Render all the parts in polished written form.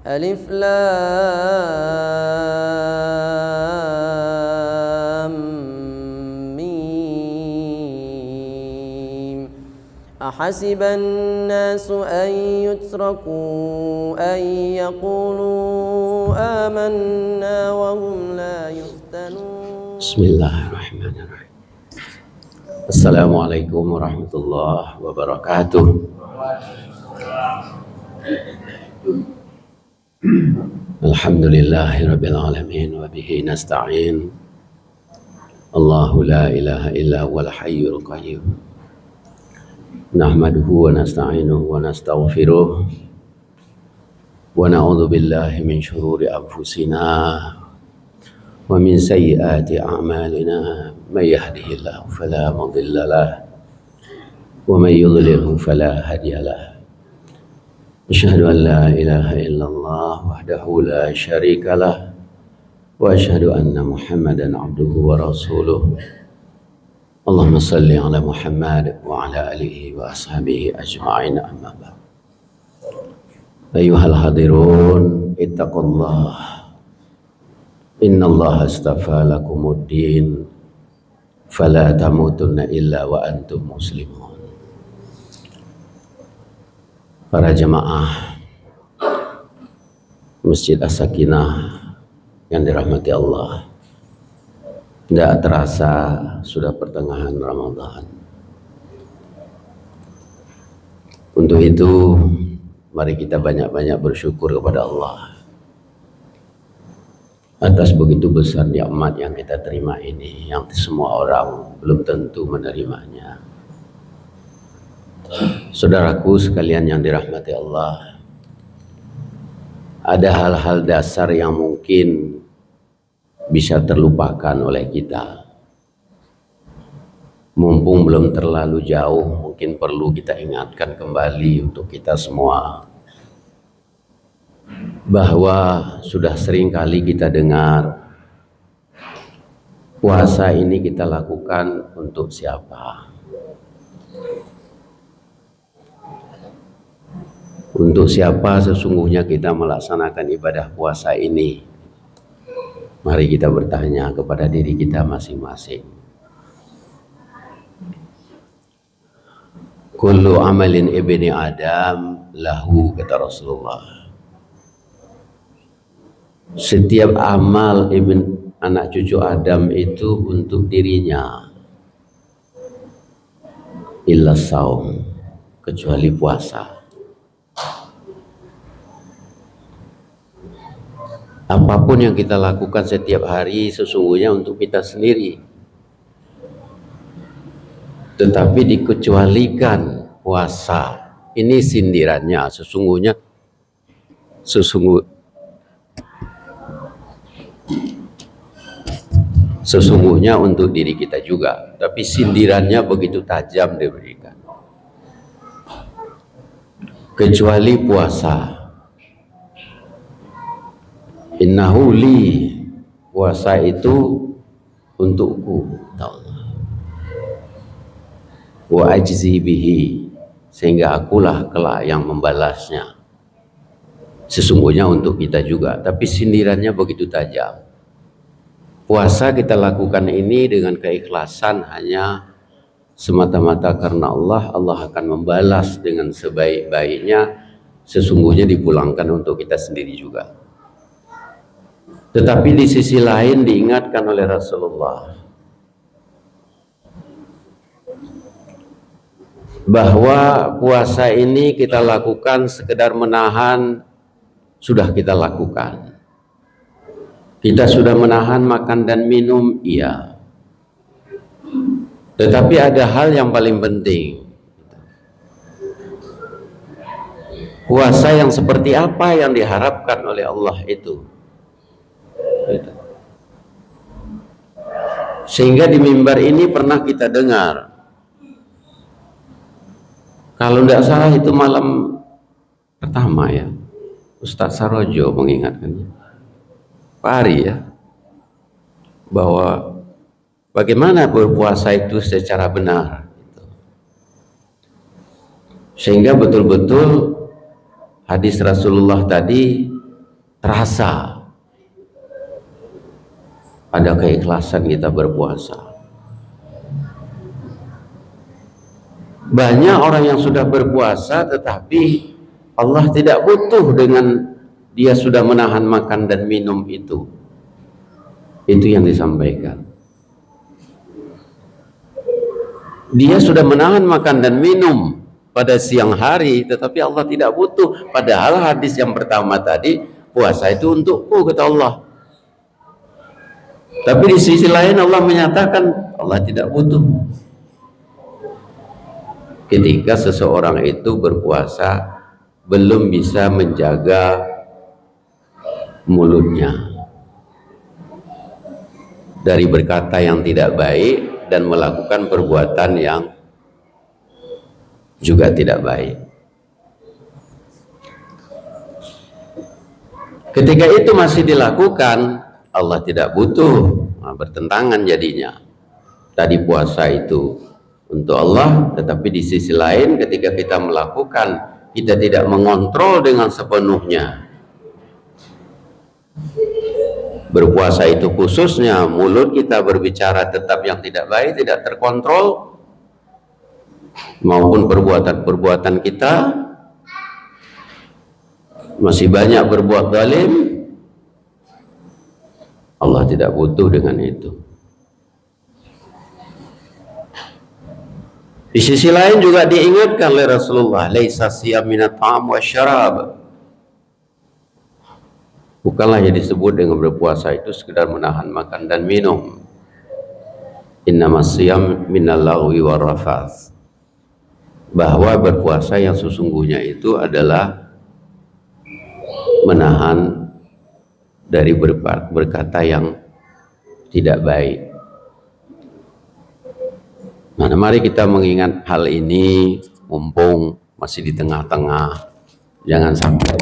ألف لام ميم أحسب الناس أن يتركوا أن يقولوا آمنا وهم لا يفتنون. بسم الله الرحمن الرحيم. السلام عليكم ورحمة الله وبركاته. Alhamdulillahi rabbil alamin wa bihi nasta'in. Allahu la ilaha illa huwal hayyul qayyum. Nahmaduhu wa nasta'inuhu wa nastaghfiruh. Wa na'udzu billahi min shururi anfusina wa min sayyiati a'malina. May yahdihillahu fala mudilla lahu wa may yudlilhu fala hadiya lahu. Asyhadu an la ilaha illallah wahdahu la syarika lah wa asyhadu anna Muhammadan abduhu wa rasuluh. Allahumma salli ala Muhammad wa ala alihi wa ashabihi ajma'in, amma ba'd. Ayyuhal hadirun, ittaqullah. Innallaha astafa lakumuddin fala tamutunna illa wa antum muslimun. Para jemaah Masjid As-Sakinah yang dirahmati Allah, tidak terasa sudah pertengahan Ramadan. Untuk itu mari kita banyak-banyak bersyukur kepada Allah atas begitu besar nikmat yang kita terima ini, yang semua orang belum tentu menerimanya. Saudaraku sekalian yang dirahmati Allah, ada hal-hal dasar yang mungkin bisa terlupakan oleh kita. Mumpung belum terlalu jauh, mungkin perlu kita ingatkan kembali untuk kita semua, bahwa sudah sering kali kita dengar puasa ini kita lakukan untuk siapa? Untuk siapa sesungguhnya kita melaksanakan ibadah puasa ini? Mari kita bertanya kepada diri kita masing-masing. Kullu amalin ibni Adam lahu, kata Rasulullah. Setiap amal anak cucu Adam itu untuk dirinya, illa saum, kecuali puasa. Apapun yang kita lakukan setiap hari sesungguhnya untuk kita sendiri, tetapi dikecualikan puasa. Ini sindirannya, sesungguhnya untuk diri kita juga, tapi sindirannya begitu tajam diberikan. Kecuali puasa. Innahu li, puasa itu untukku, wa ajzi bihi, sehingga akulah kelak yang membalasnya. Sesungguhnya untuk kita juga, tapi sindirannya begitu tajam. Puasa kita lakukan ini dengan keikhlasan hanya semata-mata karena Allah. Allah akan membalas dengan sebaik-baiknya, sesungguhnya dipulangkan untuk kita sendiri juga. Tetapi di sisi lain diingatkan oleh Rasulullah bahwa puasa ini kita lakukan sekedar menahan, sudah kita lakukan. Kita sudah menahan makan dan minum, iya. Tetapi ada hal yang paling penting. Puasa yang seperti apa yang diharapkan oleh Allah itu? Sehingga di mimbar ini pernah kita dengar, kalau tidak salah itu malam pertama ya, Ustadz Sarojo mengingatkannya, Pak Ari ya, bahwa bagaimana berpuasa itu secara benar, sehingga betul-betul hadis Rasulullah tadi terasa ada keikhlasan kita berpuasa. Banyak orang yang sudah berpuasa tetapi Allah tidak butuh dengan dia sudah menahan makan dan minum itu. Itu yang disampaikan. Dia sudah menahan makan dan minum pada siang hari, tetapi Allah tidak butuh. Padahal hadis yang pertama tadi, puasa itu untukku, kata Allah. Tapi di sisi lain Allah menyatakan Allah tidak butuh. Ketika seseorang itu berpuasa belum bisa menjaga mulutnya dari berkata yang tidak baik dan melakukan perbuatan yang juga tidak baik. Ketika itu masih dilakukan, Allah tidak butuh. Bertentangan jadinya. Tadi puasa itu untuk Allah, tetapi di sisi lain ketika kita melakukan, kita tidak mengontrol dengan sepenuhnya. Berpuasa itu khususnya mulut kita berbicara tetap yang tidak baik, tidak terkontrol, maupun perbuatan-perbuatan kita masih banyak berbuat zalim. Allah tidak butuh dengan itu. Di sisi lain juga diingatkan oleh Rasulullah, laisa siyam minat ta'am wa syarab. Bukanlah yang disebut dengan berpuasa itu sekedar menahan makan dan minum. Innamas siyam minal lagwi war rafath. Bahwa berpuasa yang sesungguhnya itu adalah menahan dari berkata yang tidak baik. Nah, mari kita mengingat hal ini mumpung masih di tengah-tengah. Jangan sampai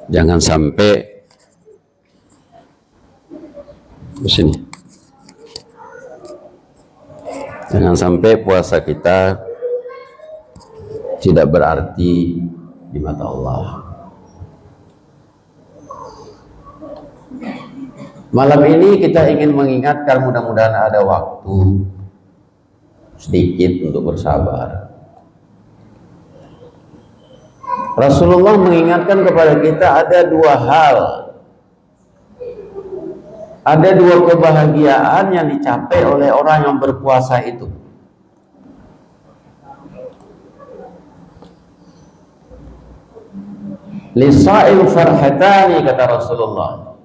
jangan sampai sini. Jangan sampai puasa kita tidak berarti di mata Allah. Malam ini kita ingin mengingatkan, mudah-mudahan ada waktu sedikit untuk bersabar. Rasulullah mengingatkan kepada kita ada dua hal. Ada dua kebahagiaan yang dicapai oleh orang yang berpuasa itu. Lisa'il farhatani, kata Rasulullah.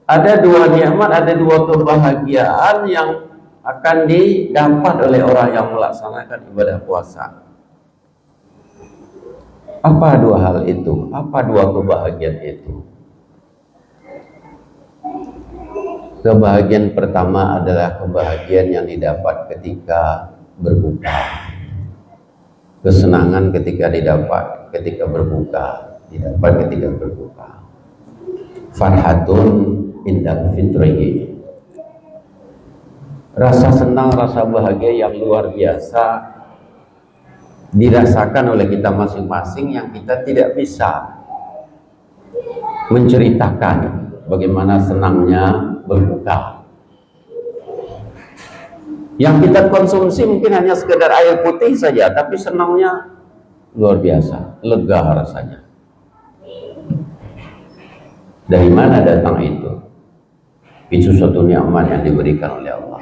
Ada dua nikmat, ada dua kebahagiaan yang akan didapat oleh orang yang melaksanakan ibadah puasa. Apa dua hal itu? Apa dua kebahagiaan itu? Kebahagiaan pertama adalah kebahagiaan yang didapat ketika berbuka. Kesenangan ketika didapat ketika berbuka, didapat ketika berbuka. Farhatun indah fitrihi. Rasa senang, rasa bahagia yang luar biasa dirasakan oleh kita masing-masing yang kita tidak bisa menceritakan bagaimana senangnya berbuka. Yang kita konsumsi mungkin hanya sekedar air putih saja, tapi senangnya luar biasa, lega rasanya. Dari mana datang itu? Itu suatu nikmat yang diberikan oleh Allah.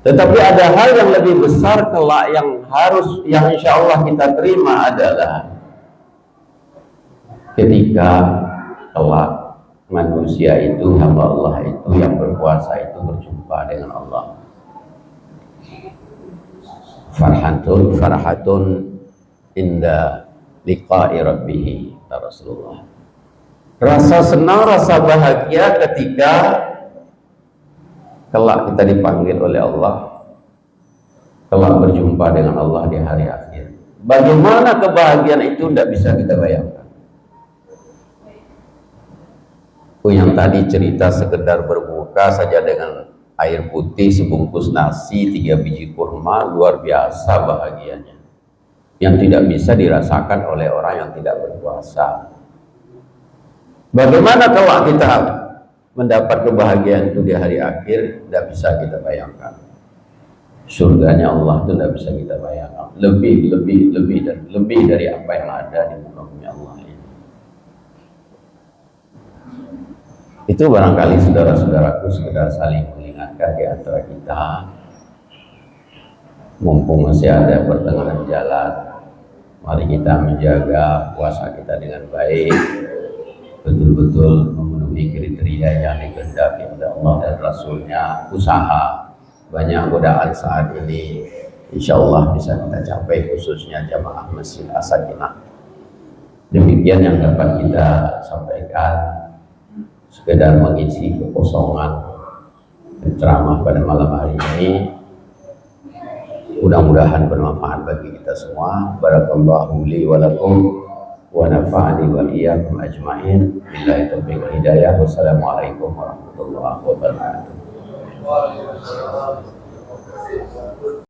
Tetapi ada hal yang lebih besar kelak yang insya Allah kita terima adalah ketika kelak manusia itu, hamba Allah itu yang berpuasa itu berjumpa dengan Allah. Farhatun inda liqa'i rabbih, kata Rasulullah. Rasa senang, rasa bahagia ketika kelak kita dipanggil oleh Allah, kelak berjumpa dengan Allah di hari akhir. Bagaimana kebahagiaan itu tidak bisa kita bayangkan. Yang tadi cerita sekedar berbuka saja dengan air putih, sebungkus nasi, 3 biji kurma, luar biasa bahagianya. yang tidak bisa dirasakan oleh orang yang tidak berpuasa. Bagaimana kalau kita mendapat kebahagiaan itu di hari akhir? Tidak bisa kita bayangkan. Surganya Allah itu tidak bisa kita bayangkan. Lebih dari apa yang ada di muka bumi Allah ini. Itu barangkali saudara-saudaraku sekedar saling mengingatkan di antara kita, mumpung masih ada pertengahan jalan, mari kita menjaga puasa kita dengan baik, betul-betul memenuhi kriteria yang dikehendaki oleh Allah dan Rasulnya. Usaha, banyak godaan saat ini, insya Allah bisa kita capai, khususnya jamaah Masjid As-Sakinah. Demikian yang dapat kita sampaikan, sekedar mengisi kekosongan ceramah pada malam hari ini. Mudah-mudahan bermanfaat bagi kita semua. Barakallahu li wa lakum wa nafa'ani wa iyyakum ajma'in. Billahi taufiq wal hidayah. Wassalamualaikum warahmatullahi wabarakatuh.